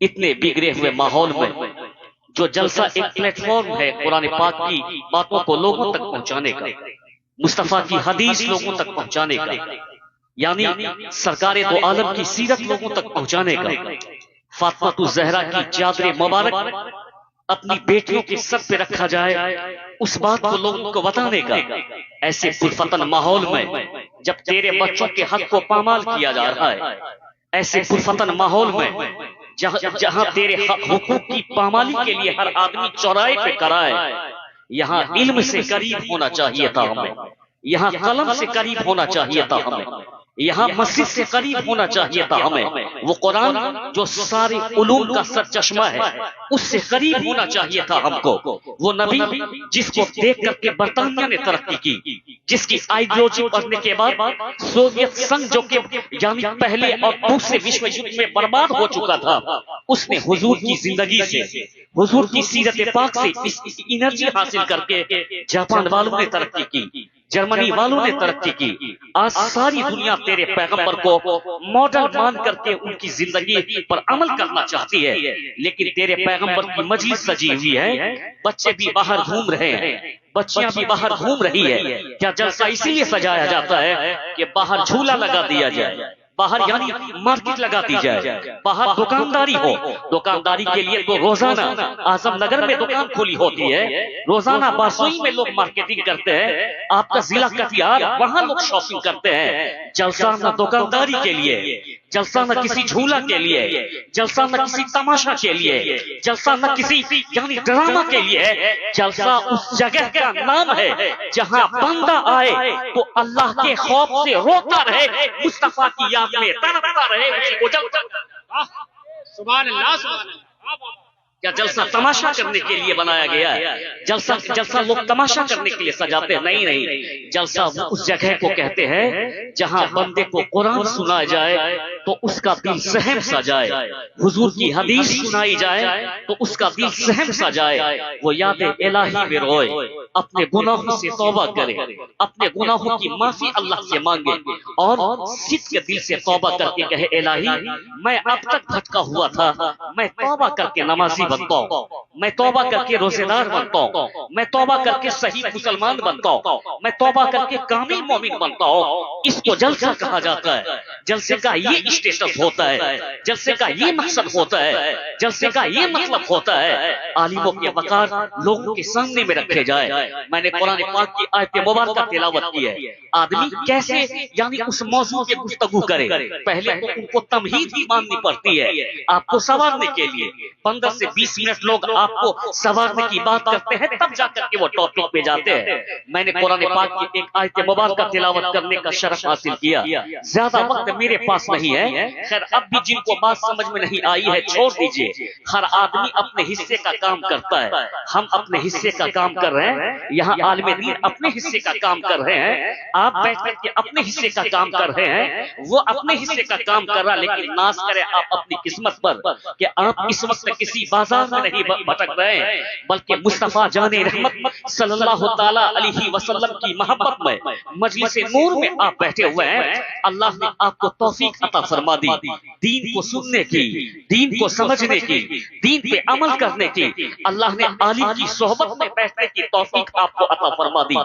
اتنے بگڑے ہوئے ماحول میں جو جلسہ ایک پلیٹ فارم ہے قرآن پاک کی باتوں کو لوگوں تک پہنچانے کا، مصطفیٰ کی حدیث لوگوں تک پہنچانے کا، یعنی سرکار دو عالم کی سیرت لوگوں تک پہنچانے کا، فاطمہ الزہرا کی چادر مبارک اپنی بیٹیوں کے سر پہ رکھا جائے، اس بات کو لوگوں کو بتانے کا، ایسے پرفتن ماحول میں جب تیرے بچوں کے حق کو پامال کیا جا رہا ہے، ایسے پرفتن ماحول میں جہاں تیرے حقوق کی پامالی کے لیے ہر آدمی چوراہے پہ کھڑا ہے، یہاں علم سے قریب ہونا چاہیے تھا ہمیں، یہاں قلم سے قریب ہونا چاہیے تھا ہمیں، یہاں مسجد سے قریب ہونا چاہیے تھا ہمیں، وہ قرآن جو سارے علوم کا سر چشمہ ہے اس سے قریب ہونا چاہیے تھا ہم کو، وہ نبی جس کو دیکھ کر کے برطانیہ نے ترقی کی، جس کی آئیڈیالوجی پڑھنے کے بعد سوویت سنگ جو کہ یعنی پہلے اور دوسرے وشو یدھ میں برباد ہو چکا تھا، اس نے حضور کی زندگی سے، حضور کی سیرت پاک سے اس انرجی حاصل کر کے جاپان والوں نے ترقی کی، جرمنی والوں نے ترقی کی، آج ساری دنیا تیرے پیغمبر کو ماڈل مان کر کے ان کی زندگی پر عمل کرنا چاہتی ہے، لیکن تیرے پیغمبر کی مجلس سجی ہوئی ہے، بچے بھی باہر گھوم رہے ہیں، بچیاں بھی باہر گھوم رہی ہے، کیا جلسہ اسی لیے سجایا جاتا ہے کہ باہر جھولا لگا دیا جائے، باہر یعنی مارکیٹ لگا دی جائے، باہر دکانداری ہو، دکانداری کے لیے تو روزانہ اعظم نگر میں دکان کھلی ہوتی ہے، روزانہ بارسوئی میں لوگ مارکیٹنگ کرتے ہیں، آپ کا ضلع کٹیہار وہاں لوگ شاپنگ کرتے ہیں، جلسہ نہ دکانداری کے لیے، جلسہ نہ کسی جھولا کے لیے، جلسہ نہ کسی تماشا کے لیے، جلسہ نہ کسی یعنی ڈرامہ کے لیے، جلسہ اس جگہ کا نام ہے جہاں بندہ آئے تو اللہ کے خوف سے روتا رہے، مصطفیٰ کی یاد میں تڑپتا رہے، اسی کو جلسہ۔ سبحان اللہ سبحان اللہ۔ کیا جلسہ تماشا کرنے کے لیے بنایا گیا ہے؟ جلسہ لوگ تماشا کرنے کے لیے سجاتے ہیں؟ نہیں، جلسہ اس جگہ کو کہتے ہیں جہاں بندے کو قرآن سنایا جائے تو اس کا دل سہم سا جائے، حضور کی حدیث سنائی جائے تو اس کا دل سہم سا جائے، وہ یاد الہی میں روئے، اپنے گناہوں سے توبہ کرے، اپنے گناہوں کی معافی اللہ سے مانگے اور صدق کے دل سے توبہ کر کے کہے الہی میں اب تک بھٹکا ہوا تھا، میں توبہ کر کے نمازی بنتا ہوں، میں توبہ کر کے روزے دار بنتا ہوں، میں توبہ کر کے صحیح مسلمان بنتا ہوں، میں توبہ کر کے کامل مومن بنتا ہوں۔ اس کو جلسہ کہا جاتا ہے، جلسے کا یہ اسٹیٹس ہوتا ہے، جلسے کا یہ مقصد ہوتا ہے، جلسے کا یہ مطلب ہوتا ہے عالموں کے وقار لوگوں کے سامنے میں رکھے جائے۔ میں نے قرآن پاک کی آیت مبارکہ تلاوت کی ہے، آدمی کیسے یعنی اس موضوع کی گفتگو کرے، پہلے تو ان کو تمہید ہی ماننی پڑتی ہے آپ کو سنوارنے کے لیے، 15 سے 20 منٹ لوگ آپ کو سنوارنے کی بات کرتے ہیں تب جا کر کے وہ ٹاپک پہ جاتے ہیں۔ میں نے قرآن پاک کی ایک آیت مبارکہ تلاوت کرنے کا شرف حاصل کیا، زیادہ وقت میرے پاس نہیں ہے، خیر اب بھی جن کو بات سمجھ میں نہیں آئی ہے چھوڑ دیجئے، ہر آدمی اپنے حصے کا کام کرتا ہے، ہم اپنے حصے کا کام کر رہے ہیں، یہاں عالم دین اپنے حصے کا کام کر رہے ہیں، آپ بیٹھ کر کے اپنے حصے کا کام کر رہے ہیں، وہ اپنے حصے کا کام کر رہا، لیکن ناز کرے آپ اپنی قسمت پر کہ آپ اس وقت کسی بازار میں نہیں بھٹک رہے ہیں، بلکہ مصطفیٰ جان رحمت صلی اللہ تعالی علیہ وسلم کی محبت میں مجلس نور میں آپ بیٹھے ہوئے ہیں۔ اللہ نے آپ کو توفیق عطا فرما دی دین کو سننے کی، دین کو سمجھنے کی، دین پہ عمل کرنے کی، اللہ نے عالم کی صحبت میں بیٹھنے کی توفیق آپ کو عطا فرما دی۔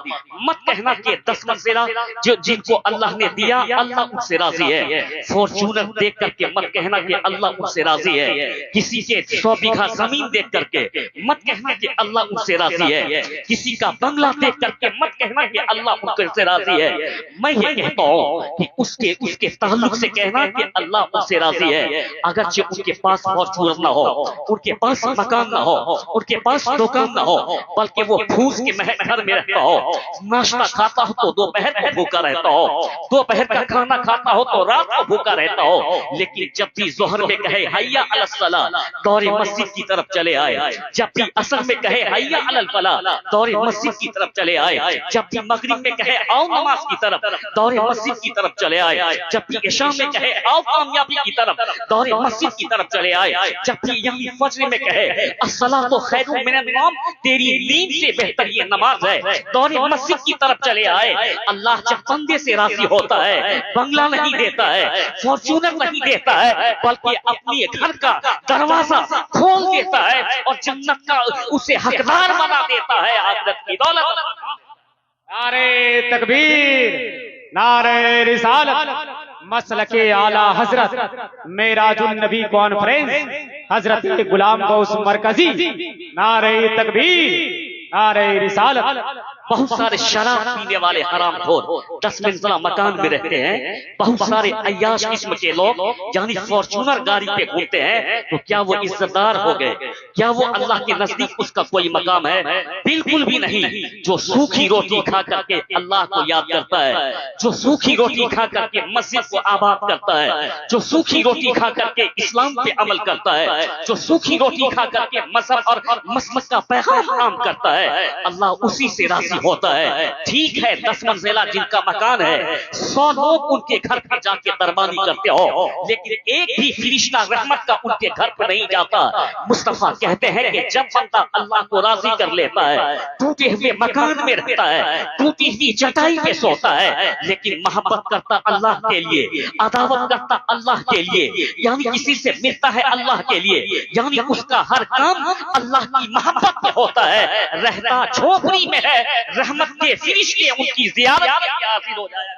مت کہنا کہ 10 منزلہ جو جن کو اللہ نے دیا اللہ ان سے راضی ہے، فارچونر دیکھ کر کے مت کہنا کہ اللہ ان سے راضی ہے، کسی کے 100 بیگھہ زمین دیکھ کر کے مت کہنا کہ اللہ ان سے راضی ہے، کسی کا بنگلہ دیکھ کر کے مت کہنا کہ اللہ ان سے راضی ہے، میں یہ کہتا ہوں کہ اس کے تعلق سے کہنا کہ اللہ ان سے راضی ہے، اگرچہ ان کے پاس فارچونر نہ ہو، ان کے پاس مکان نہ ہو، ان کے پاس دکان نہ ہو، بلکہ وہ پھوس کے محل گھر میں رہتا ہو، ناشتہ کھاتا ہو تو دوپہر کو بھوکا رہتا ہو، دوپہر کا کھانا کھاتا ہو تو رات کو بھوکا رہتا ہو، لیکن جب بھی ظہر میں کہے حیا علی الصلاۃ، دور مسجد کی طرف چلے آئے، جب بھی عصر میں کہے حی علی الفلاح دور مسجد کی طرف چلے آئے، جب بھی مغرب میں کہے آؤ نماز کی طرف دور مسجد کی طرف چلے آئے، جب بھی عشاء میں کہے آؤ کامیابی کی طرف دور مسجد کی طرف چلے آئے، جب بھی یہی فجر میں کہے الصلاۃ خیر من النوم تیری نیند سے بہتر یہ نماز ہے دور مسجد کی طرف چلے آئے۔ اللہ جب بندے سے راضی ہوتا ہے بنگلہ نہیں دیتا ہے، فارچونر نہیں دیتا ہے، بلکہ اپنی گھر کا دروازہ کھول دیتا ہے اور جنت کا اسے حقدار بنا دیتا ہے آخرت کی دولت۔ نعرے تکبیر، نعرے رسالت، مسلک اعلی حضرت معراج النبی کانفرنس حضرت غلام غوث مرکزی، نعرے تکبیر، نعرے رسالت۔ بہت سارے شراب پینے والے حرام خور 10 منزلہ مکان میں رہتے ہیں، بہت سارے عیاش قسم کے لوگ یعنی فارچونر گاڑی پہ گھومتے ہیں، تو کیا وہ عزت دار ہو گئے؟ کیا وہ اللہ کے نزدیک اس کا کوئی مقام ہے؟ بالکل بھی نہیں۔ جو سوکھی روٹی کھا کر کے اللہ کو یاد کرتا ہے، جو سوکھی روٹی کھا کر کے مسجد کو آباد کرتا ہے، جو سوکھی روٹی کھا کر کے اسلام پہ عمل کرتا ہے، جو سوکھی روٹی کھا کر کے مذہب اور مسلک کا پیغام عام کرتا ہے، اللہ اسی سے راضی ہوتا ہے۔ ٹھیک ہے 10 منزلہ جن کا مکان ہے 100 لوگ ان کے گھر پر جا کے دربانی کرتے ہو، لیکن ایک بھی فرشتہ رحمت کا ان کے گھر پر نہیں جاتا۔ مصطفیٰ کہتے ہیں کہ جب بندہ اللہ کو راضی کر لیتا ہے ٹوٹے ہوئے مکان میں رہتا ہے، ٹوٹی ہوئی چٹائی پہ سوتا ہے، لیکن محبت کرتا اللہ کے لیے، عداوت کرتا اللہ کے لیے، یعنی کسی سے ملتا ہے اللہ کے لیے، یعنی اس کا ہر کام اللہ کی محبت میں ہوتا ہے، رہتا جھوپڑی میں ہے رحمت کے فرشتے ان کی زیارت کے لیے حاضر ہو جائے۔